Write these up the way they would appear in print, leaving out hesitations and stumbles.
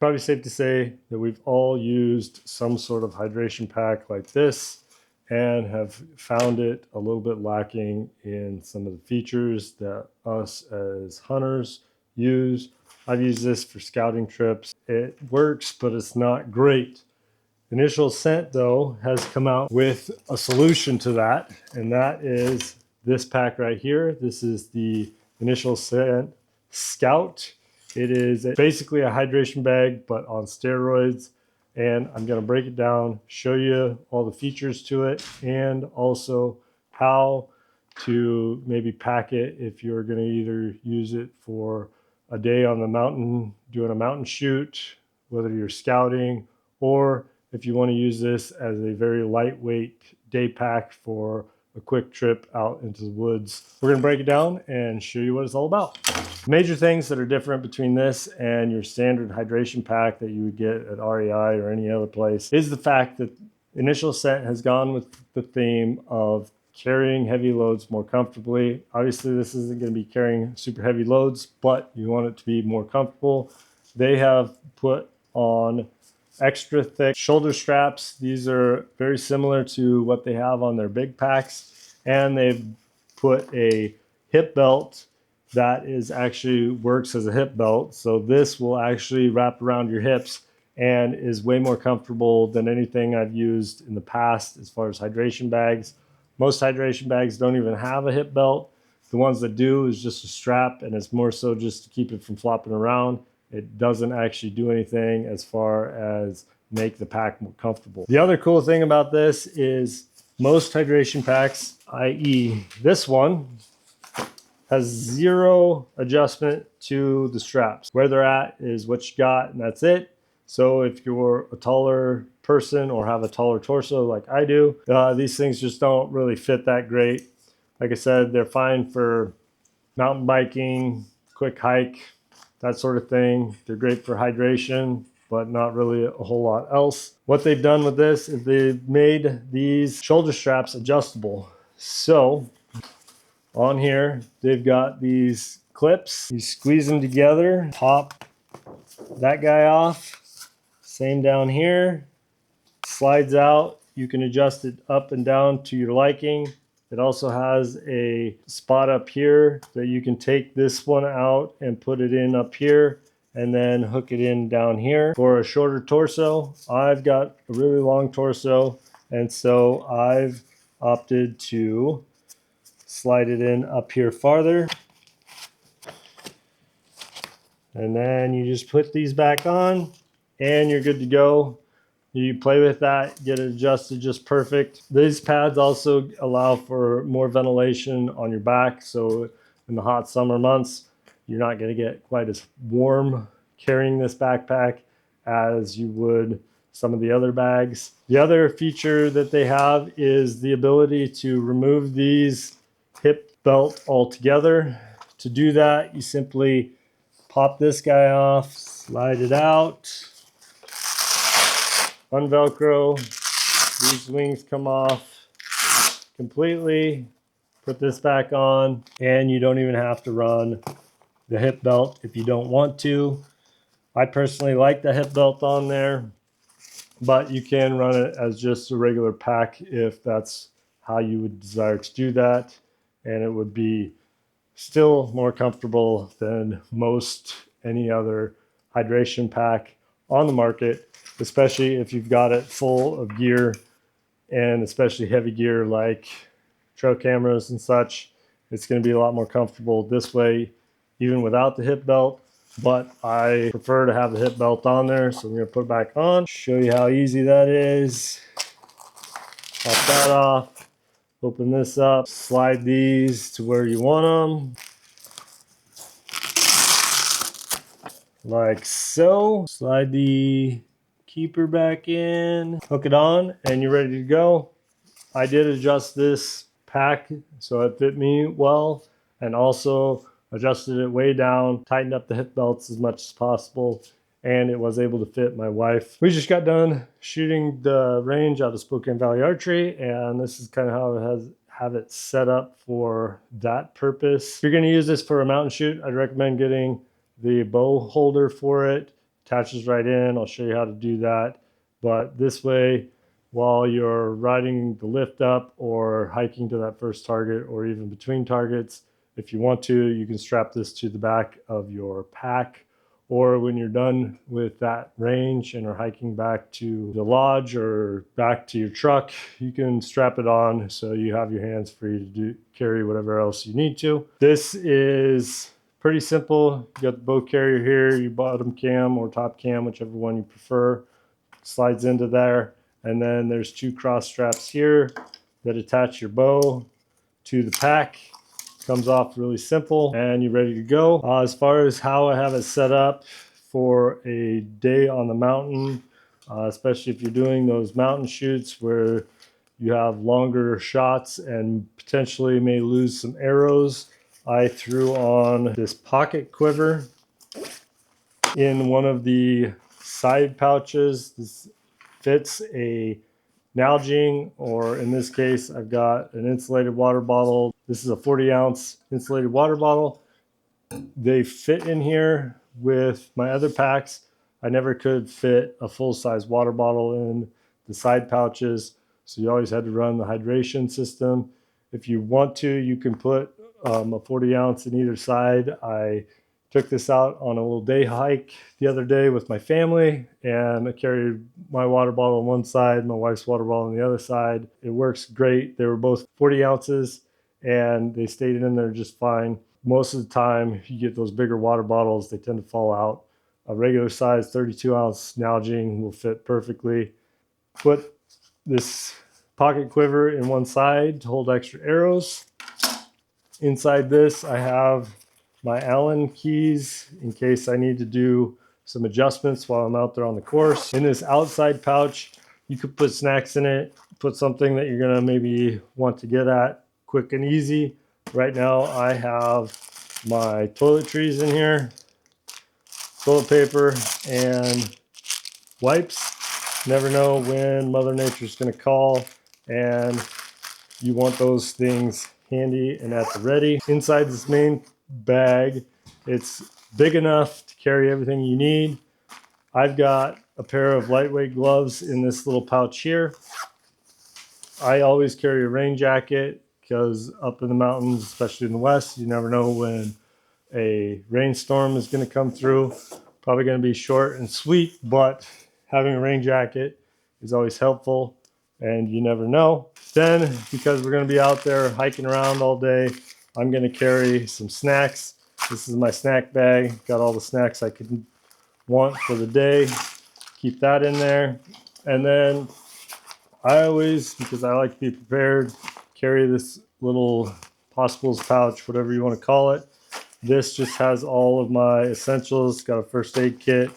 probably safe to say that we've all used some sort of hydration pack like this and have found it a little bit lacking in some of the features that us as hunters use. I've used this for scouting trips. It works, but it's not great. Initial Ascent, though, has come out with a solution to that, and that is this pack right here. This is the Initial Ascent Scout. It is basically a hydration bag, but on steroids. And I'm going to break it down, show you all the features to it, and also how to maybe pack it if you're going to either use it for a day on the mountain, doing a mountain shoot, whether you're scouting, or if you want to use this as a very lightweight day pack for a quick trip out into the woods. We're going to break it down and show you what it's all about. Major things that are different between this and your standard hydration pack that you would get at REI or any other place is the fact that Initial Ascent has gone with the theme of carrying heavy loads more comfortably. Obviously, this isn't going to be carrying super heavy loads, but you want it to be more comfortable. They have put on extra thick shoulder straps. These are very similar to what they have on their big packs, and they've put a hip belt that is actually works as a hip belt. So this will actually wrap around your hips and is way more comfortable than anything I've used in the past as far as hydration bags. Most hydration bags don't even have a hip belt. The ones that do is just a strap, and it's more so just to keep it from flopping around. It doesn't actually do anything as far as make the pack more comfortable. The other cool thing about this is most hydration packs, i.e. this one, has zero adjustment to the straps. Where they're at is what you got, and that's it. So if you're a taller person or have a taller torso like I do, these things just don't really fit that great. Like I said, they're fine for mountain biking, quick hike, that sort of thing. They're great for hydration, but not really a whole lot else. What they've done with this is they've made these shoulder straps adjustable. So on here, they've got these clips. You squeeze them together, pop that guy off. Same down here. Slides out. You can adjust it up and down to your liking. It also has a spot up here that you can take this one out and put it in up here and then hook it in down here. For a shorter torso, I've got a really long torso, and so I've opted to slide it in up here farther. And then you just put these back on and you're good to go. You play with that, get it adjusted just perfect. These pads also allow for more ventilation on your back. So in the hot summer months, you're not going to get quite as warm carrying this backpack as you would some of the other bags. The other feature that they have is the ability to remove these hip belt altogether. To do that, you simply pop this guy off, slide it out, unvelcro, these wings come off completely, put this back on, and you don't even have to run the hip belt if you don't want to. I personally like the hip belt on there, but you can run it as just a regular pack if that's how you would desire to do that, and it would be still more comfortable than most any other hydration pack on the market, especially if you've got it full of gear, and especially heavy gear like trail cameras and such. It's going to be a lot more comfortable this way, even without the hip belt, but I prefer to have the hip belt on there. So I'm going to put it back on, show you how easy that is. Pop that off, open this up, slide these to where you want them. Like so. Slide the keeper back in, hook it on, and you're ready to go. I did adjust this pack so it fit me well, and also adjusted it way down, tightened up the hip belts as much as possible, and it was able to fit my wife. We just got done shooting the range out of Spokane Valley Archery, and this is kind of how it have it set up for that purpose. If you're going to use this for a mountain shoot, I'd recommend getting the bow holder for it attaches right in. I'll show you how to do that. But this way, while you're riding the lift up or hiking to that first target or even between targets, if you want to, you can strap this to the back of your pack. Or when you're done with that range and are hiking back to the lodge or back to your truck, you can strap it on so you have your hands free to carry whatever else you need to. This is pretty simple. You got the bow carrier here, your bottom cam or top cam, whichever one you prefer, slides into there. And then there's two cross straps here that attach your bow to the pack. Comes off really simple and you're ready to go. As far as how I have it set up for a day on the mountain, especially if you're doing those mountain shoots where you have longer shots and potentially may lose some arrows, I threw on this pocket quiver in one of the side pouches. This fits a Nalgene, or in this case, I've got an insulated water bottle. This is a 40-ounce insulated water bottle. They fit in here with my other packs. I never could fit a full-size water bottle in the side pouches, so you always had to run the hydration system. If you want to, you can put a 40-ounce in either side. I took this out on a little day hike the other day with my family, and I carried my water bottle on one side, my wife's water bottle on the other side. It works great. They were both 40 ounces and they stayed in there just fine. Most of the time, you get those bigger water bottles, they tend to fall out. A regular size 32-ounce Nalgene will fit perfectly. Put this pocket quiver in one side to hold extra arrows. Inside this, I have my Allen keys in case I need to do some adjustments while I'm out there on the course. In this outside pouch, you could put snacks in it, put something that you're gonna maybe want to get at quick and easy. Right now, I have my toiletries in here, toilet paper, and wipes. Never know when Mother Nature's gonna call, and you want those things handy and at the ready. Inside this main bag, it's big enough to carry everything you need. I've got a pair of lightweight gloves in this little pouch here. I always carry a rain jacket because up in the mountains, especially in the west, you never know when a rainstorm is going to come through. Probably going to be short and sweet, but having a rain jacket is always helpful, and you never know. Then, because we're going to be out there hiking around all day, I'm going to carry some snacks. This is my snack bag. Got all the snacks I could want for the day. Keep that in there. And then I always, because I like to be prepared, carry this little possibles pouch, whatever you want to call it. This just has all of my essentials. Got a first aid kit,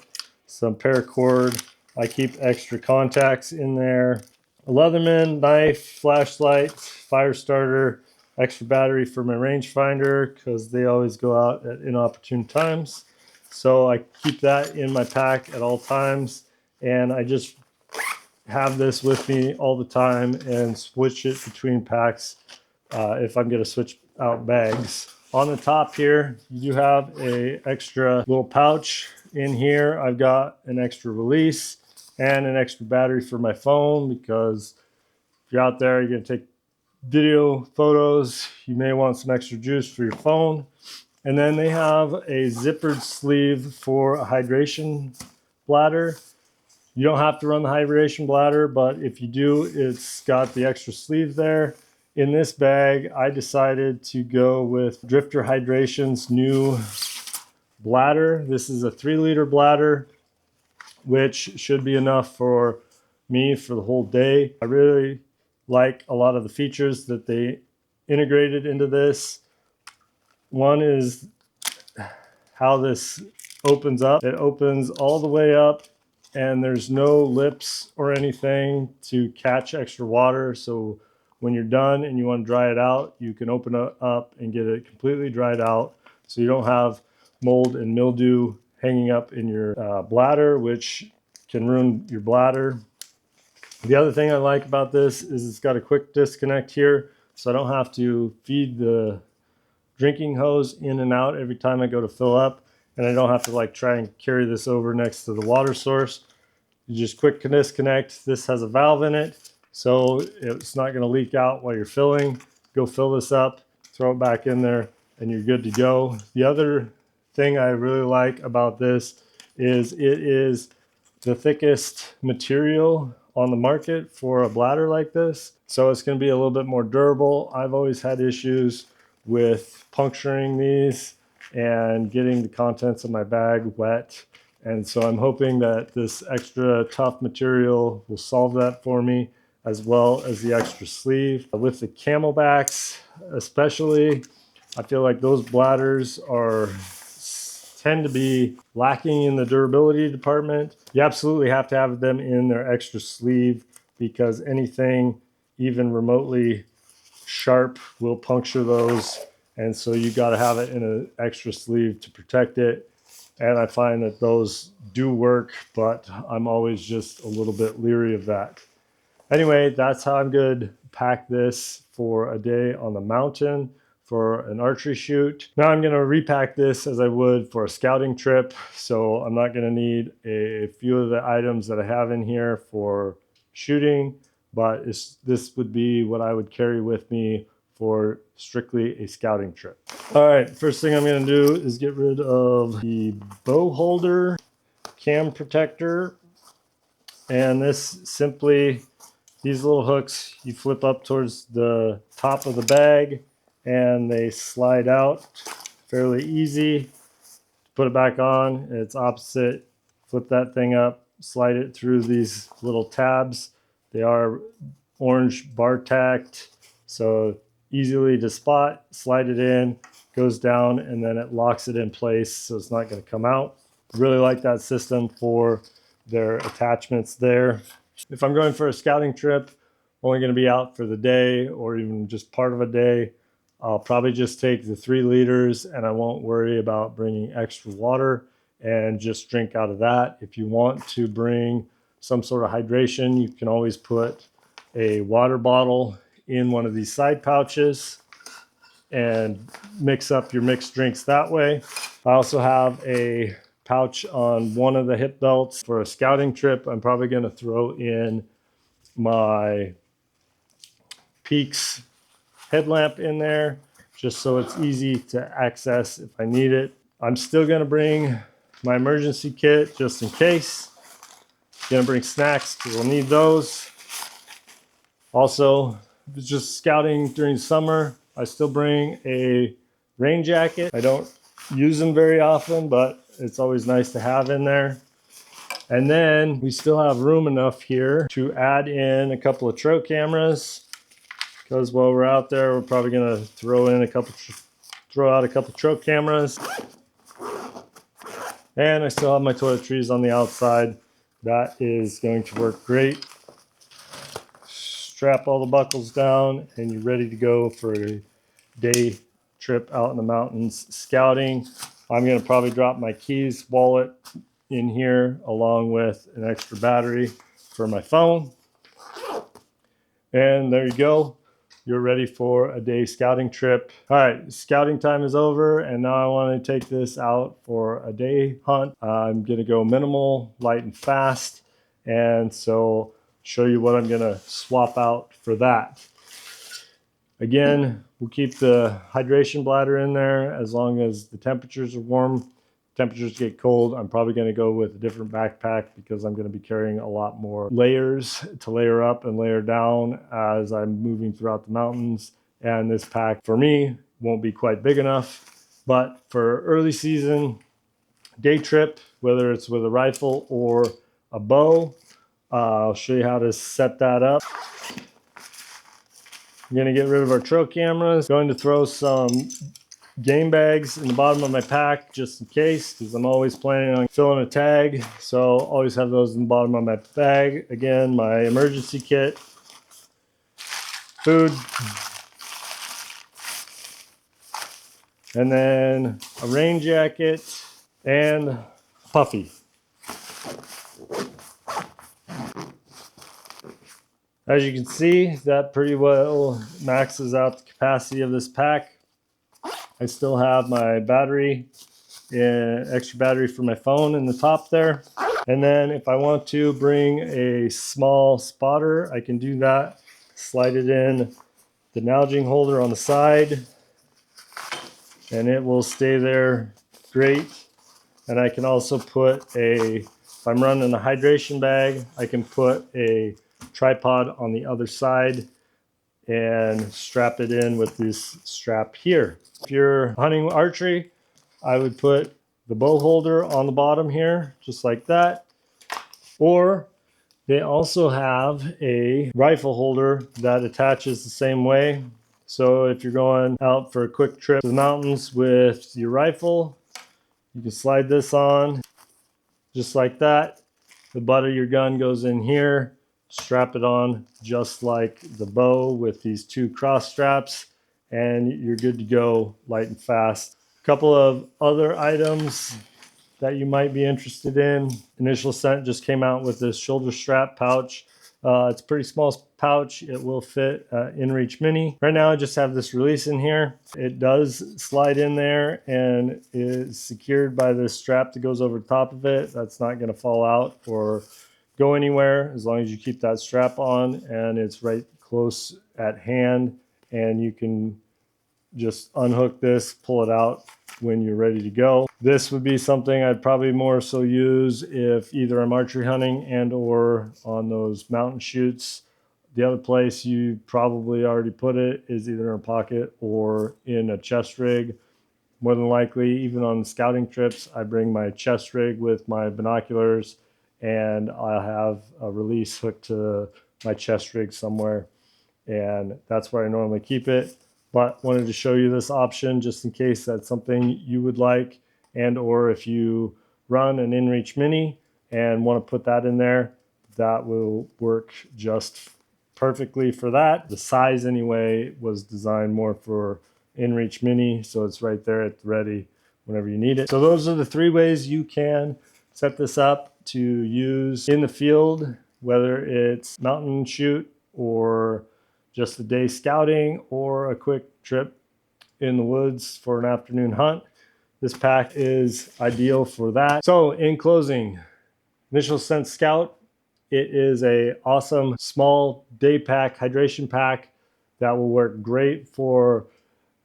some paracord. I keep extra contacts in there. A Leatherman, knife, flashlight, fire starter, extra battery for my rangefinder because they always go out at inopportune times. So I keep that in my pack at all times, and I just have this with me all the time and switch it between packs if I'm going to switch out bags. On the top here, you have a extra little pouch. In here, I've got an extra release and an extra battery for my phone because if you're out there, you're going to take video, photos, you may want some extra juice for your phone. And then they have a zippered sleeve for a hydration bladder. You don't have to run the hydration bladder, but if you do, it's got the extra sleeve there. In this bag, I decided to go with Drifter Hydration's new bladder. This is a 3-liter bladder, which should be enough for me for the whole day. I really like a lot of the features that they integrated into this. One is how this opens up. It opens all the way up, and there's no lips or anything to catch extra water. So when you're done and you want to dry it out, you can open it up and get it completely dried out. So you don't have mold and mildew hanging up in your bladder, which can ruin your bladder. The other thing I like about this is it's got a quick disconnect here, so I don't have to feed the drinking hose in and out every time I go to fill up. and I don't have to like try and carry this over next to the water source. You just quick disconnect. This has a valve in it, so it's not going to leak out while you're filling. Go fill this up, throw it back in there, and you're good to go. The other thing I really like about this is it is the thickest material on the market for a bladder like this. So it's going to be a little bit more durable. I've always had issues with puncturing these and getting the contents of my bag wet. And so I'm hoping that this extra tough material will solve that for me, as well as the extra sleeve. With the camelbacks especially, I feel like those bladders tend to be lacking in the durability department. You absolutely have to have them in their extra sleeve, because anything even remotely sharp will puncture those. And so you got to have it in an extra sleeve to protect it. And I find that those do work, but I'm always just a little bit leery of that. Anyway, that's how I'm going to pack this for a day on the mountain for an archery shoot. Now I'm going to repack this as I would for a scouting trip. So I'm not going to need a few of the items that I have in here for shooting, but this would be what I would carry with me for strictly a scouting trip. All right, first thing I'm going to do is get rid of the bow holder cam protector. And this simply, these little hooks, you flip up towards the top of the bag and they slide out fairly easy. Put it back on, it's opposite. Flip that thing up, slide it through these little tabs. They are orange bar tacked, so easily to spot. Slide it in, goes down, and then it locks it in place so it's not going to come out. Really like that system for their attachments there. If I'm going for a scouting trip, only going to be out for the day or even just part of a day, I'll probably just take the 3 liters and I won't worry about bringing extra water and just drink out of that. If you want to bring some sort of hydration, you can always put a water bottle in one of these side pouches and mix up your mixed drinks that way. I also have a pouch on one of the hip belts. For a scouting trip, I'm probably going to throw in my Peaks headlamp in there, just so it's easy to access if I need it. I'm still going to bring my emergency kit just in case. Going to bring snacks because we'll need those. Also, if it's just scouting during summer, I still bring a rain jacket. I don't use them very often, but it's always nice to have in there. And then we still have room enough here to add in a couple of trail cameras, because while we're out there, we're probably going to throw out a couple trail cameras. And I still have my toiletries on the outside. That is going to work great. Strap all the buckles down and you're ready to go for a day trip out in the mountains scouting. I'm going to probably drop my keys, wallet in here along with an extra battery for my phone. And there you go. You're ready for a day scouting trip. All right, scouting time is over, and now I want to take this out for a day hunt. I'm going to go minimal, light, and fast, and so show you what I'm going to swap out for that. Again, we'll keep the hydration bladder in there as long as the temperatures are warm. Temperatures get cold, I'm probably going to go with a different backpack because I'm going to be carrying a lot more layers to layer up and layer down as I'm moving throughout the mountains. And this pack for me won't be quite big enough. But for early season day trip, whether it's with a rifle or a bow, I'll show you how to set that up. I'm going to get rid of our trail cameras. Going to throw some game bags in the bottom of my pack just in case, because I'm always planning on filling a tag, so always have those in the bottom of my bag. Again, my emergency kit, food, and then a rain jacket and puffy. As you can see, that pretty well maxes out the capacity of this pack. I still have my battery an extra battery for my phone in the top there. And then if I want to bring a small spotter, I can do that. Slide it in the nalging holder on the side, and it will stay there great. And I can also put if I'm running a hydration bag, I can put a tripod on the other side and strap it in with this strap here. If you're hunting archery, I would put the bow holder on the bottom here, just like that. Or they also have a rifle holder that attaches the same way. So if you're going out for a quick trip to the mountains with your rifle, you can slide this on just like that. The butt of your gun goes in here. Strap it on just like the bow with these two cross straps, and you're good to go, light and fast. A couple of other items that you might be interested in. Initial Ascent just came out with this shoulder strap pouch. It's a pretty small pouch. It will fit InReach Mini. Right now I just have this release in here. It does slide in there and is secured by this strap that goes over the top of it. That's not going to fall out or go anywhere as long as you keep that strap on, and it's right close at hand, and you can just unhook this, pull it out when you're ready to go. This would be something I'd probably more so use if either I'm archery hunting and or on those mountain chutes. The other place you probably already put it is either in a pocket or in a chest rig. More than likely, even on scouting trips, I bring my chest rig with my binoculars, and I'll have a release hooked to my chest rig somewhere, and that's where I normally keep it. But wanted to show you this option just in case that's something you would like, and or if you run an InReach Mini and want to put that in there, that will work just perfectly for that. The size anyway was designed more for InReach Mini, so it's right there at the ready whenever you need it. So those are the 3 ways you can set this up to use in the field, whether it's mountain shoot or just a day scouting or a quick trip in the woods for an afternoon hunt. This pack is ideal for that. So in closing, Initial Ascent Scout, it is a awesome small day pack, hydration pack that will work great for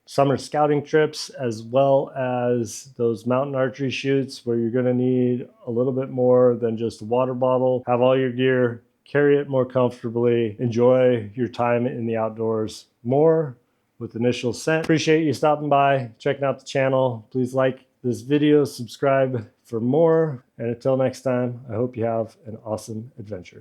summer scouting trips as well as those mountain archery shoots where you're going to need a little bit more than just a water bottle. Have all your gear, carry it more comfortably, enjoy your time in the outdoors more with Initial Ascent. Appreciate you stopping by, checking out the channel. Please like this video, subscribe for more, and until next time, I hope you have an awesome adventure.